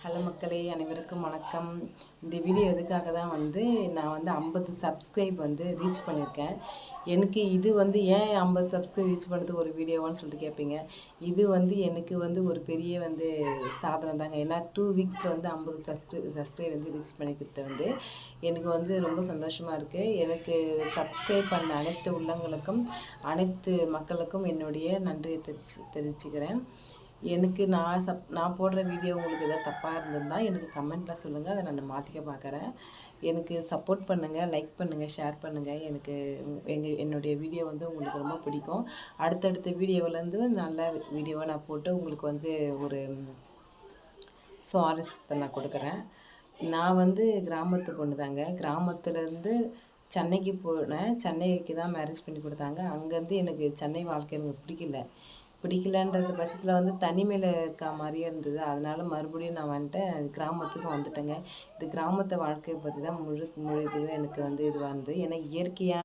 Hello மக்களே, அனைவருக்கும் வணக்கம். இந்த வீடியோ எதுக்காக தான் நான் 50 சப்ஸ்கிரைப் ரீச் பண்ணியிருக்கேன். எனக்கு இது ஏன் 50 சப்ஸ்கிரைப் ரீச் பண்ணது ஒரு வீடியோவான்னு சொல்லிட்டு கேட்பீங்க. இது எனக்கு ஒரு பெரிய சாதனை தாங்க. ஏன்னா 2 வீக்ஸில் 50 சப்ஸ்கிரைப் ரீச் பண்ணிக்கிறது எனக்கு ரொம்ப சந்தோஷமாக இருக்குது. எனக்கு சப்ஸ்கிரைப் பண்ண அனைத்து உள்ளங்களுக்கும் அனைத்து மக்களுக்கும் என்னுடைய நன்றியை தெரிவிச்சுக்கிறேன். எனக்கு நான் போடுற வீடியோ உங்களுக்கு எதாவது தப்பாக இருந்திருந்தால் எனக்கு கமெண்ட்டில் சொல்லுங்கள். அதை நான் மாற்றிக்க பார்க்குறேன். எனக்கு சப்போர்ட் பண்ணுங்கள், லைக் பண்ணுங்கள், ஷேர் பண்ணுங்கள். எனக்கு என்னுடைய வீடியோ உங்களுக்கு ரொம்ப பிடிக்கும். அடுத்தடுத்த வீடியோவிலேருந்து நல்ல வீடியோவை நான் போட்டு உங்களுக்கு ஒரு சுவாரஸ்யத்தை நான் கொடுக்குறேன். நான் கிராமத்து பொண்ணு தாங்க. கிராமத்துலேருந்து சென்னைக்கு போனேன். சென்னைக்கு தான் மேரேஜ் பண்ணி கொடுத்தாங்க. அங்கேருந்து எனக்கு சென்னை வாழ்க்கை எனக்கு பிடிக்கலன்றது பட்சத்தில் தனிமையில் இருக்க மாதிரியே இருந்தது. அதனால் மறுபடியும் நான் கிராமத்துக்கு வந்துட்டேங்க. இது கிராமத்து வாழ்க்கையை பற்றி தான் முழு இதுவே எனக்கு இதுவாக இருந்தது. ஏன்னா இயற்கையாக